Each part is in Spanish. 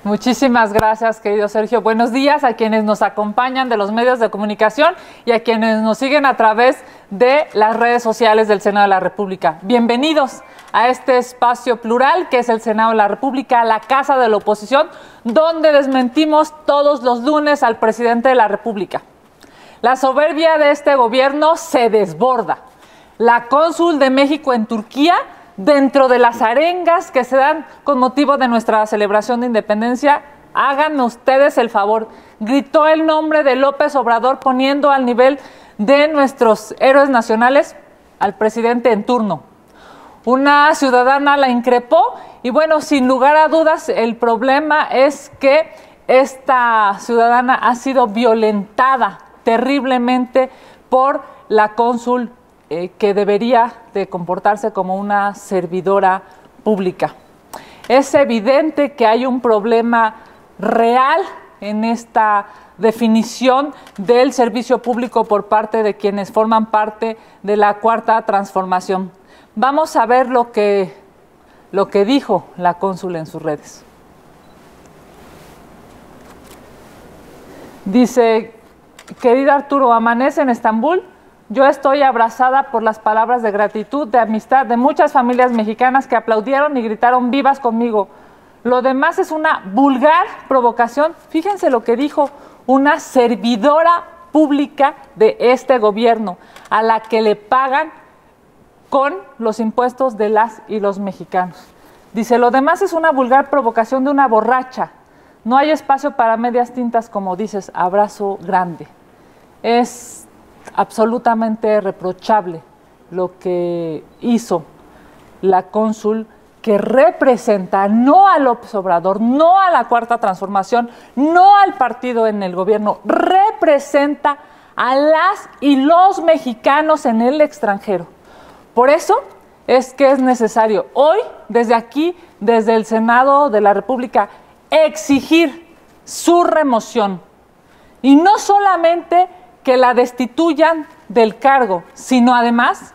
Muchísimas gracias, querido Sergio. Buenos días a quienes nos acompañan de los medios de comunicación y a quienes nos siguen a través de las redes sociales del Senado de la República. Bienvenidos a este espacio plural que es el Senado de la República, la casa de la oposición, donde desmentimos todos los lunes al presidente de la República. La soberbia de este gobierno se desborda. La cónsul de México en Turquía, dentro de las arengas que se dan con motivo de nuestra celebración de independencia, háganme ustedes el favor, gritó el nombre de López Obrador poniendo al nivel de nuestros héroes nacionales al presidente en turno. Una ciudadana la increpó y bueno, sin lugar a dudas, el problema es que esta ciudadana ha sido violentada terriblemente por la cónsul que debería de comportarse como una servidora pública. Es evidente que hay un problema real en esta definición del servicio público por parte de quienes forman parte de la Cuarta Transformación. Vamos a ver lo que dijo la cónsul en sus redes. Dice: querido Arturo, amanece en Estambul. Yo estoy abrazada por las palabras de gratitud, de amistad de muchas familias mexicanas que aplaudieron y gritaron vivas conmigo. Lo demás es una vulgar provocación. Fíjense lo que dijo una servidora pública de este gobierno, a la que le pagan con los impuestos de las y los mexicanos. Dice, lo demás es una vulgar provocación de una borracha. No hay espacio para medias tintas, como dices, abrazo grande. Es absolutamente reprochable lo que hizo la cónsul, que representa no a López Obrador, no a la Cuarta Transformación, no al partido en el gobierno, representa a las y los mexicanos en el extranjero. Por eso es que es necesario hoy, desde aquí, desde el Senado de la República, exigir su remoción. Y no solamente que la destituyan del cargo, sino además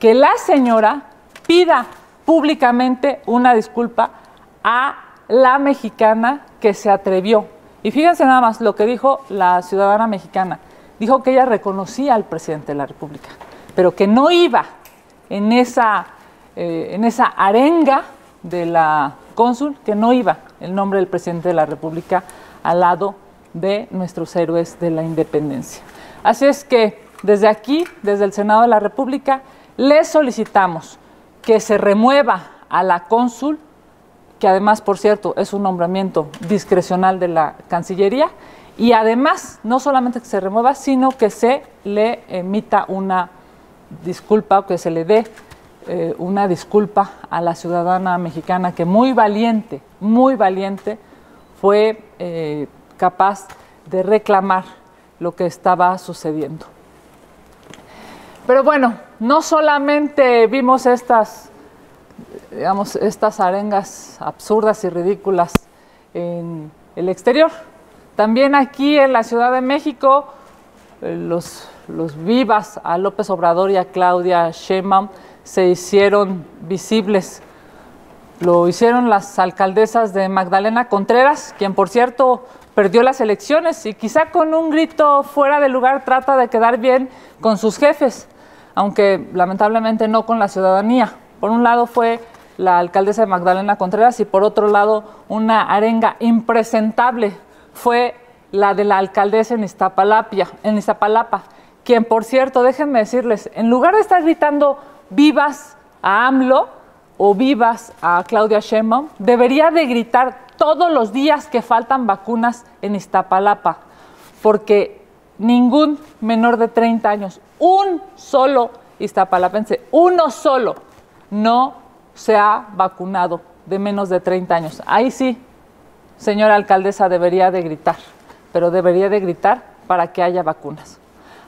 que la señora pida públicamente una disculpa a la mexicana que se atrevió. Y fíjense nada más lo que dijo la ciudadana mexicana. Dijo que ella reconocía al presidente de la República, pero que no iba en esa arenga de la cónsul, que no iba el nombre del presidente de la República al lado de nuestros héroes de la independencia. Así es que desde aquí, desde el Senado de la República, les solicitamos que se remueva a la cónsul, que además, por cierto, es un nombramiento discrecional de la Cancillería, y además, no solamente que se remueva, sino que se le emita una disculpa, o que se le dé una disculpa a la ciudadana mexicana que muy valiente, fue capaz de reclamar lo que estaba sucediendo. Pero bueno, no solamente vimos estas arengas absurdas y ridículas en el exterior, también aquí en la Ciudad de México, los vivas a López Obrador y a Claudia Sheinbaum se hicieron visibles. Lo hicieron las alcaldesas de Magdalena Contreras, quien por cierto perdió las elecciones y quizá con un grito fuera de lugar trata de quedar bien con sus jefes, aunque lamentablemente no con la ciudadanía. Por un lado fue la alcaldesa de Magdalena Contreras y por otro lado una arenga impresentable fue la de la alcaldesa en Iztapalapa, quien por cierto, déjenme decirles, en lugar de estar gritando vivas a AMLO o vivas a Claudia Sheinbaum, debería de gritar todos los días que faltan vacunas en Iztapalapa, porque ningún menor de 30 años, un solo iztapalapense, uno solo, no se ha vacunado de menos de 30 años. Ahí sí, señora alcaldesa, debería de gritar, pero debería de gritar para que haya vacunas.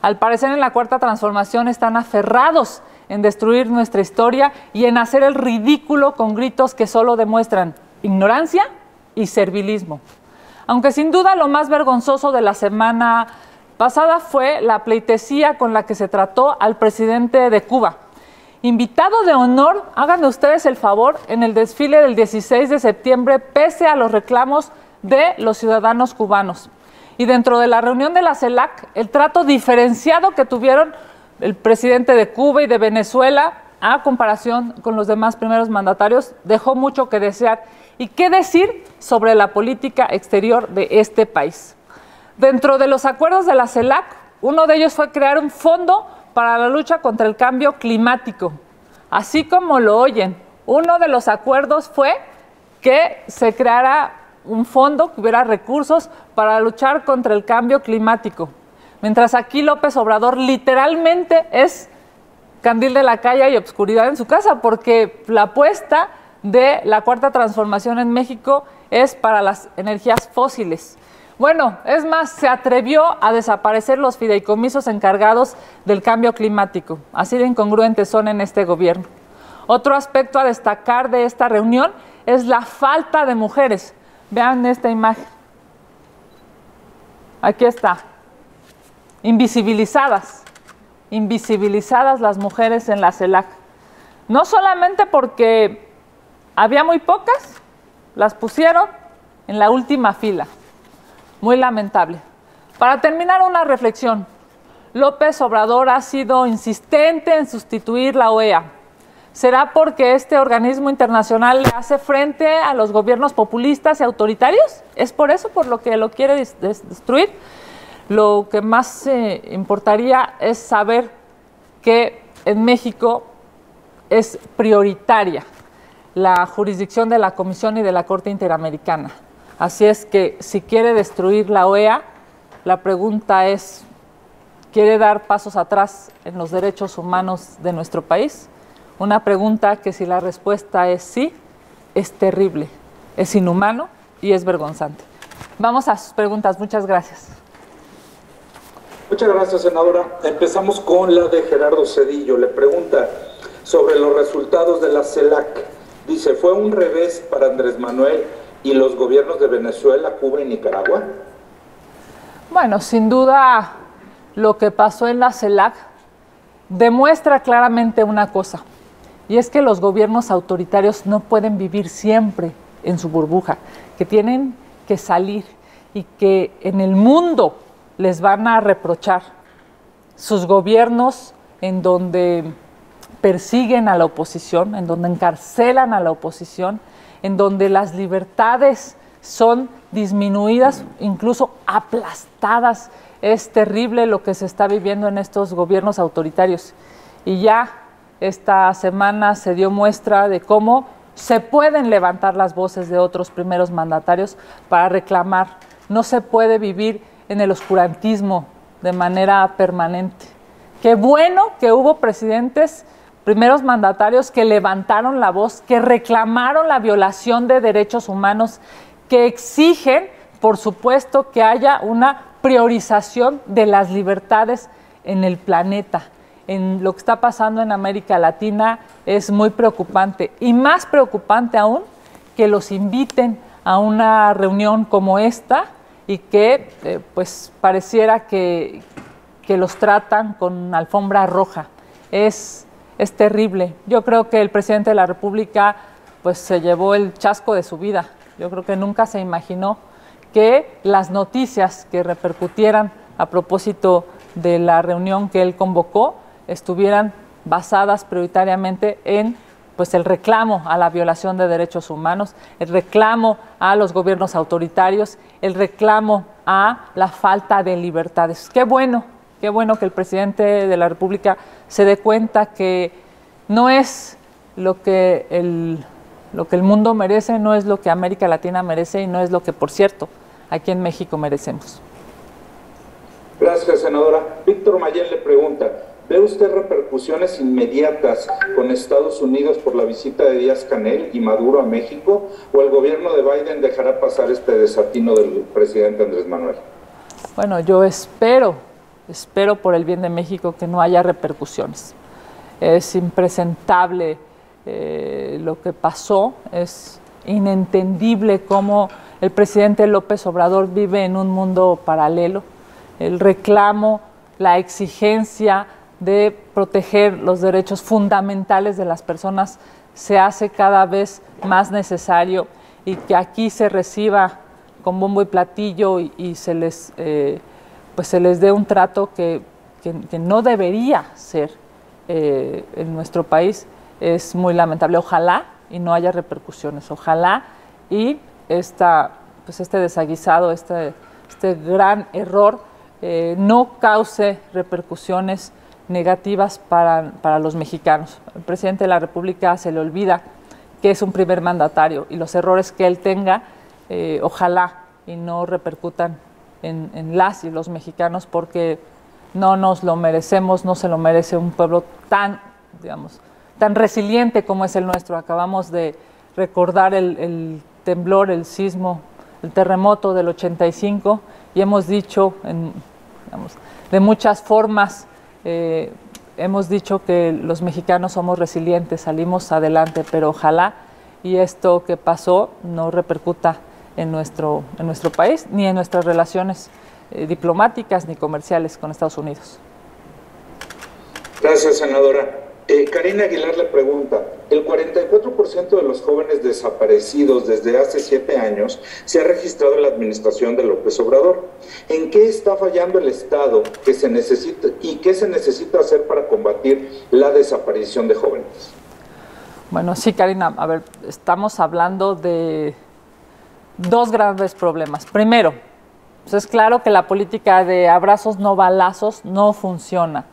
Al parecer en la Cuarta Transformación están aferrados en destruir nuestra historia y en hacer el ridículo con gritos que solo demuestran ignorancia y servilismo. Aunque sin duda lo más vergonzoso de la semana pasada fue la pleitesía con la que se trató al presidente de Cuba. Invitado de honor, háganme ustedes el favor, en el desfile del 16 de septiembre, pese a los reclamos de los ciudadanos cubanos. Y dentro de la reunión de la CELAC, el trato diferenciado que tuvieron el presidente de Cuba y de Venezuela, a comparación con los demás primeros mandatarios, dejó mucho que desear. ¿Y qué decir sobre la política exterior de este país? Dentro de los acuerdos de la CELAC, uno de ellos fue crear un fondo para la lucha contra el cambio climático. Así como lo oyen, uno de los acuerdos fue que se creara un fondo que hubiera recursos para luchar contra el cambio climático. Mientras aquí López Obrador literalmente es candil de la calle y obscuridad en su casa, porque la apuesta de la cuarta transformación en México es para las energías fósiles. Bueno, es más, se atrevió a desaparecer los fideicomisos encargados del cambio climático. Así de incongruentes son en este gobierno. Otro aspecto a destacar de esta reunión es la falta de mujeres. Vean esta imagen. Aquí está. Invisibilizadas las mujeres en la CELAC. No solamente porque había muy pocas, las pusieron en la última fila. Muy lamentable. Para terminar, una reflexión. López Obrador ha sido insistente en sustituir la OEA. ¿Será porque este organismo internacional le hace frente a los gobiernos populistas y autoritarios? ¿Es por eso por lo que lo quiere destruir? Lo que más importaría es saber que en México es prioritaria la jurisdicción de la Comisión y de la Corte Interamericana. Así es que si quiere destruir la OEA, la pregunta es, ¿quiere dar pasos atrás en los derechos humanos de nuestro país? Una pregunta que, si la respuesta es sí, es terrible, es inhumano y es vergonzante. Vamos a sus preguntas. Muchas gracias. Muchas gracias, senadora. Empezamos con la de Gerardo Cedillo. Le pregunta sobre los resultados de la CELAC. Dice, ¿fue un revés para Andrés Manuel y los gobiernos de Venezuela, Cuba y Nicaragua? Bueno, sin duda lo que pasó en la CELAC demuestra claramente una cosa, y es que los gobiernos autoritarios no pueden vivir siempre en su burbuja, que tienen que salir y que en el mundo les van a reprochar sus gobiernos en donde persiguen a la oposición, en donde encarcelan a la oposición, en donde las libertades son disminuidas, incluso aplastadas. Es terrible lo que se está viviendo en estos gobiernos autoritarios. Y ya esta semana se dio muestra de cómo se pueden levantar las voces de otros primeros mandatarios para reclamar. No se puede vivir en el oscurantismo de manera permanente. Qué bueno que hubo presidentes, primeros mandatarios que levantaron la voz, que reclamaron la violación de derechos humanos, que exigen, por supuesto, que haya una priorización de las libertades en el planeta. En lo que está pasando en América Latina es muy preocupante, y más preocupante aún que los inviten a una reunión como esta y que pues pareciera que los tratan con alfombra roja. Es terrible. Yo creo que el presidente de la República pues se llevó el chasco de su vida. Yo creo que nunca se imaginó que las noticias que repercutieran a propósito de la reunión que él convocó estuvieran basadas prioritariamente en pues el reclamo a la violación de derechos humanos, el reclamo a los gobiernos autoritarios, el reclamo a la falta de libertades. Qué bueno que el presidente de la República se dé cuenta que no es lo que el mundo merece, no es lo que América Latina merece y no es lo que, por cierto, aquí en México merecemos. Gracias, senadora. Víctor Mayel le pregunta, ¿ve usted repercusiones inmediatas con Estados Unidos por la visita de Díaz-Canel y Maduro a México, o el gobierno de Biden dejará pasar este desatino del presidente Andrés Manuel? Bueno, yo espero por el bien de México que no haya repercusiones. Es impresentable lo que pasó, es inentendible cómo el presidente López Obrador vive en un mundo paralelo. El reclamo, la exigencia de proteger los derechos fundamentales de las personas se hace cada vez más necesario, y que aquí se reciba con bombo y platillo y se les, pues se les dé un trato que no debería ser en nuestro país, es muy lamentable. Ojalá y no haya repercusiones, ojalá y pues este desaguisado, este gran error no cause repercusiones negativas para los mexicanos. El presidente de la República se le olvida que es un primer mandatario y los errores que él tenga, ojalá y no repercutan en las y los mexicanos, porque no nos lo merecemos, no se lo merece un pueblo tan, digamos, tan resiliente como es el nuestro. Acabamos de recordar el temblor, el sismo, el terremoto del 85 y hemos dicho, digamos, de muchas formas, hemos dicho que los mexicanos somos resilientes, salimos adelante, pero ojalá y esto que pasó no repercuta en nuestro país ni en nuestras relaciones diplomáticas ni comerciales con Estados Unidos. Gracias, senadora. Karina Aguilar le pregunta, el 44% de los jóvenes desaparecidos desde hace 7 años se ha registrado en la administración de López Obrador. ¿En qué está fallando el Estado que se necesita y qué se necesita hacer para combatir la desaparición de jóvenes? Bueno, sí, Karina, a ver, estamos hablando de 2 grandes problemas. Primero, pues es claro que la política de abrazos no balazos no funciona.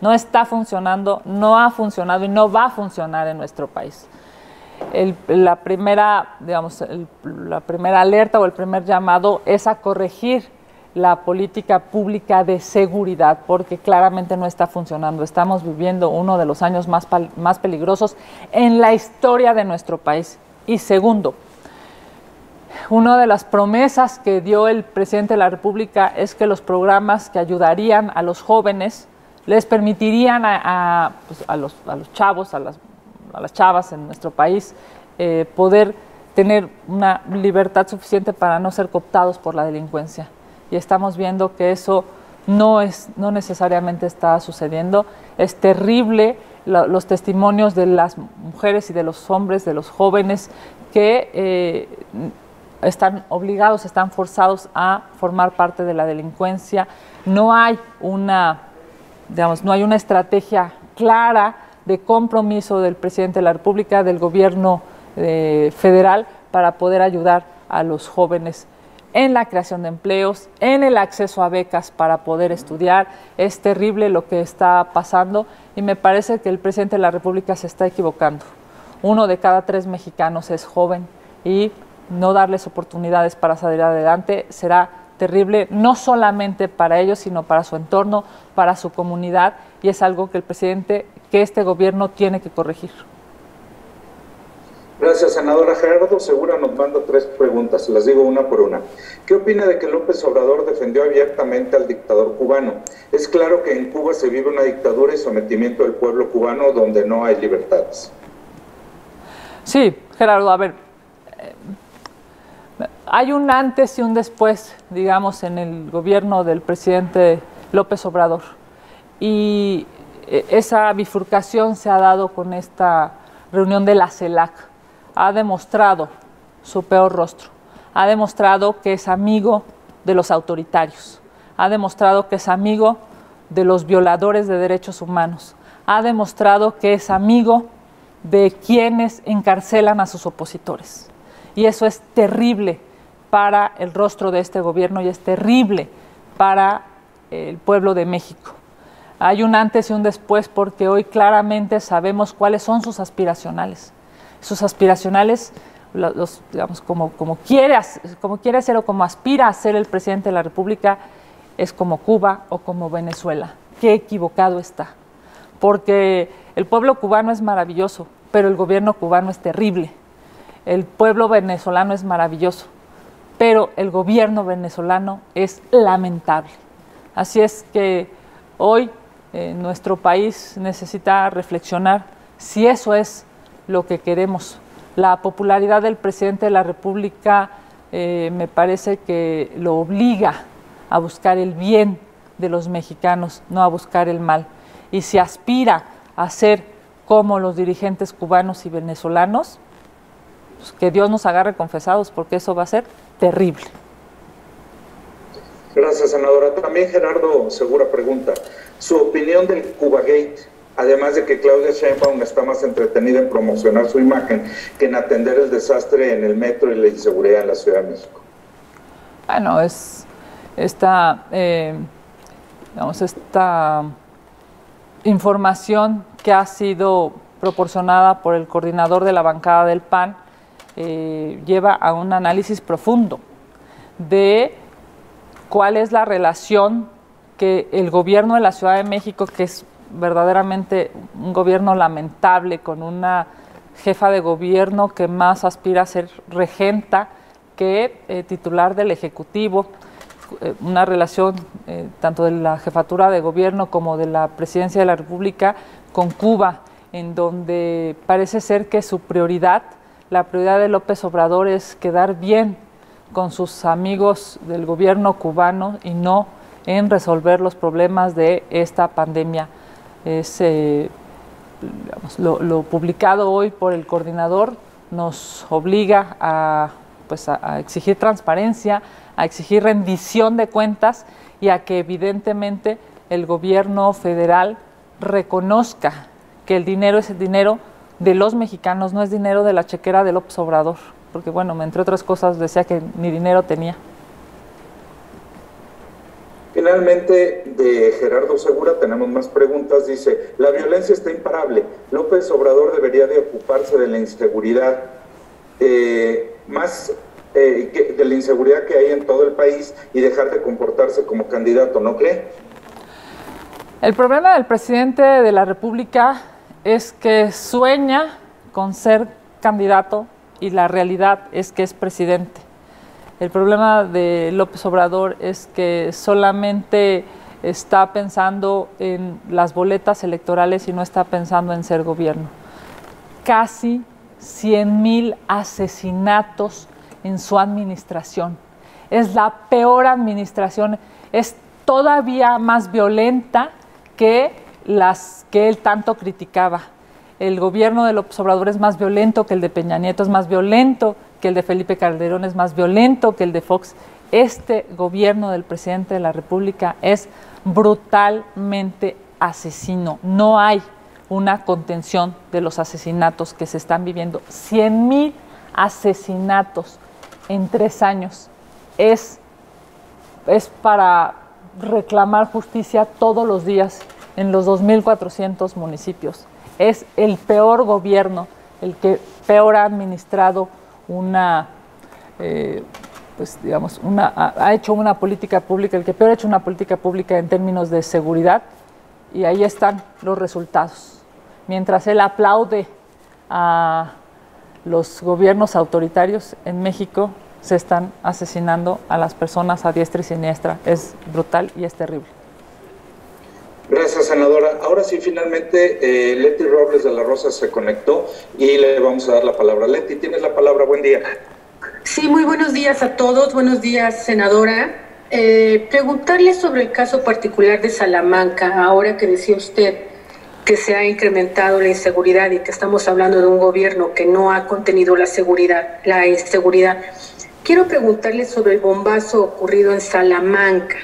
No está funcionando, no ha funcionado y no va a funcionar en nuestro país. La primera alerta o el primer llamado es a corregir la política pública de seguridad, porque claramente no está funcionando. Estamos viviendo uno de los años más peligrosos en la historia de nuestro país. Y segundo, una de las promesas que dio el presidente de la República es que los programas que ayudarían a los jóvenes les permitirían pues a los chavos, a las chavas en nuestro país, poder tener una libertad suficiente para no ser cooptados por la delincuencia. Y estamos viendo que eso no necesariamente está sucediendo. Es terrible los testimonios de las mujeres y de los hombres, de los jóvenes que están obligados, están forzados a formar parte de la delincuencia. No hay una estrategia clara de compromiso del presidente de la República, del gobierno federal, para poder ayudar a los jóvenes en la creación de empleos, en el acceso a becas para poder estudiar. Es terrible lo que está pasando y me parece que el presidente de la República se está equivocando. 1 de cada 3 mexicanos es joven y no darles oportunidades para salir adelante será terrible, no solamente para ellos, sino para su entorno, para su comunidad, y es algo que este gobierno tiene que corregir. Gracias, senadora. Gerardo Segura nos manda 3 preguntas, las digo una por una. ¿Qué opina de que López Obrador defendió abiertamente al dictador cubano? Es claro que en Cuba se vive una dictadura y sometimiento del pueblo cubano donde no hay libertades. Sí, Gerardo, a ver, hay un antes y un después, digamos, en el gobierno del presidente López Obrador. Y esa bifurcación se ha dado con esta reunión de la CELAC. Ha demostrado su peor rostro. Ha demostrado que es amigo de los autoritarios. Ha demostrado que es amigo de los violadores de derechos humanos. Ha demostrado que es amigo de quienes encarcelan a sus opositores. Y eso es terrible para el rostro de este gobierno y es terrible para el pueblo de México. Hay un antes y un después porque hoy claramente sabemos cuáles son sus aspiracionales. Sus aspiracionales, digamos, como quiere ser o como aspira a ser el presidente de la República, es como Cuba o como Venezuela. Qué equivocado está. Porque el pueblo cubano es maravilloso, pero el gobierno cubano es terrible. El pueblo venezolano es maravilloso, pero el gobierno venezolano es lamentable. Así es que hoy nuestro país necesita reflexionar si eso es lo que queremos. La popularidad del presidente de la República me parece que lo obliga a buscar el bien de los mexicanos, no a buscar el mal. Y si aspira a ser como los dirigentes cubanos y venezolanos, pues que Dios nos agarre confesados, porque eso va a ser terrible. Gracias, senadora. También Gerardo Segura pregunta, su opinión del Cubagate, además de que Claudia Sheinbaum está más entretenida en promocionar su imagen que en atender el desastre en el metro y la inseguridad en la Ciudad de México. Bueno, es esta información que ha sido proporcionada por el coordinador de la bancada del PAN lleva a un análisis profundo de cuál es la relación que el gobierno de la Ciudad de México, que es verdaderamente un gobierno lamentable, con una jefa de gobierno que más aspira a ser regenta que titular del Ejecutivo, una relación tanto de la jefatura de gobierno como de la presidencia de la República con Cuba, en donde parece ser que su prioridad, la prioridad de López Obrador, es quedar bien con sus amigos del gobierno cubano y no en resolver los problemas de esta pandemia. Es lo publicado hoy por el coordinador nos obliga a exigir transparencia, a exigir rendición de cuentas y a que evidentemente el gobierno federal reconozca que el dinero es el dinero de los mexicanos, no es dinero de la chequera de López Obrador, porque bueno, entre otras cosas decía que ni dinero tenía. Finalmente, de Gerardo Segura tenemos más preguntas. Dice, la violencia está imparable. López Obrador debería de ocuparse de la inseguridad, de la inseguridad que hay en todo el país y dejar de comportarse como candidato, ¿no cree? El problema del presidente de la República es que sueña con ser candidato y la realidad es que es presidente. El problema de López Obrador es que solamente está pensando en las boletas electorales y no está pensando en ser gobierno. Casi 100,000 asesinatos en su administración. Es la peor administración, es todavía más violenta que las que él tanto criticaba. El gobierno de López Obrador es más violento que el de Peña Nieto, es más violento que el de Felipe Calderón, es más violento que el de Fox. Este gobierno del presidente de la República es brutalmente asesino. No hay una contención de los asesinatos que se están viviendo. 100,000 asesinatos en 3 años. Es para reclamar justicia todos los días en los 2,400 municipios. Es el peor gobierno, el que peor ha administrado ha hecho una política pública, el que peor ha hecho una política pública en términos de seguridad, y ahí están los resultados. Mientras él aplaude a los gobiernos autoritarios, en México se están asesinando a las personas a diestra y siniestra. Es brutal y es terrible. Gracias, senadora. Ahora sí, finalmente, Leti Robles de la Rosa se conectó y le vamos a dar la palabra. Leti, tienes la palabra. Buen día. Sí, muy buenos días a todos. Buenos días, senadora. Preguntarle sobre el caso particular de Salamanca, ahora que decía usted que se ha incrementado la inseguridad y que estamos hablando de un gobierno que no ha contenido la inseguridad. Quiero preguntarle sobre el bombazo ocurrido en Salamanca.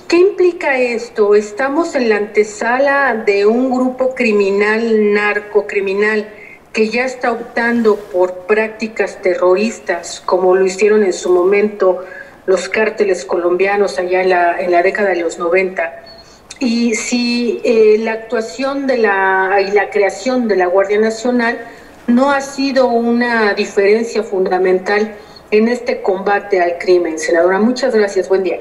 ¿Qué implica esto? ¿Estamos en la antesala de un grupo criminal, narcocriminal, que ya está optando por prácticas terroristas, como lo hicieron en su momento los cárteles colombianos allá en la década de los 90? Y si la actuación y la creación de la Guardia Nacional no ha sido una diferencia fundamental en este combate al crimen. Senadora, muchas gracias. Buen día.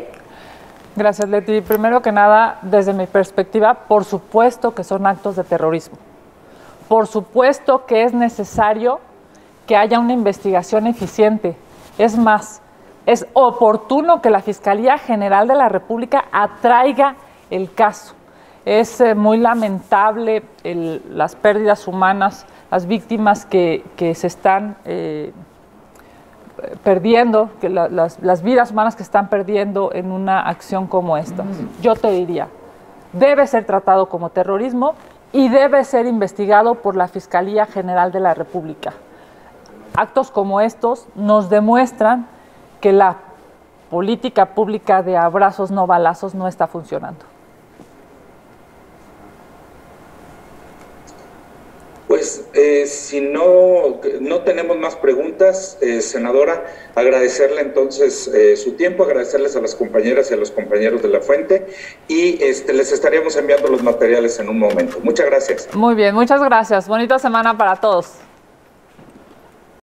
Gracias, Leti. Primero que nada, desde mi perspectiva, por supuesto que son actos de terrorismo. Por supuesto que es necesario que haya una investigación eficiente. Es más, es oportuno que la Fiscalía General de la República atraiga el caso. Es muy lamentable las pérdidas humanas, las víctimas que se están perdiendo, que las vidas humanas que están perdiendo en una acción como esta. Yo te diría, debe ser tratado como terrorismo y debe ser investigado por la Fiscalía General de la República. Actos como estos nos demuestran que la política pública de abrazos no balazos no está funcionando. Pues si no tenemos más preguntas, senadora, agradecerle entonces su tiempo, agradecerles a las compañeras y a los compañeros de La Fuente y les estaríamos enviando los materiales en un momento. Muchas gracias. Muy bien, muchas gracias. Bonita semana para todos.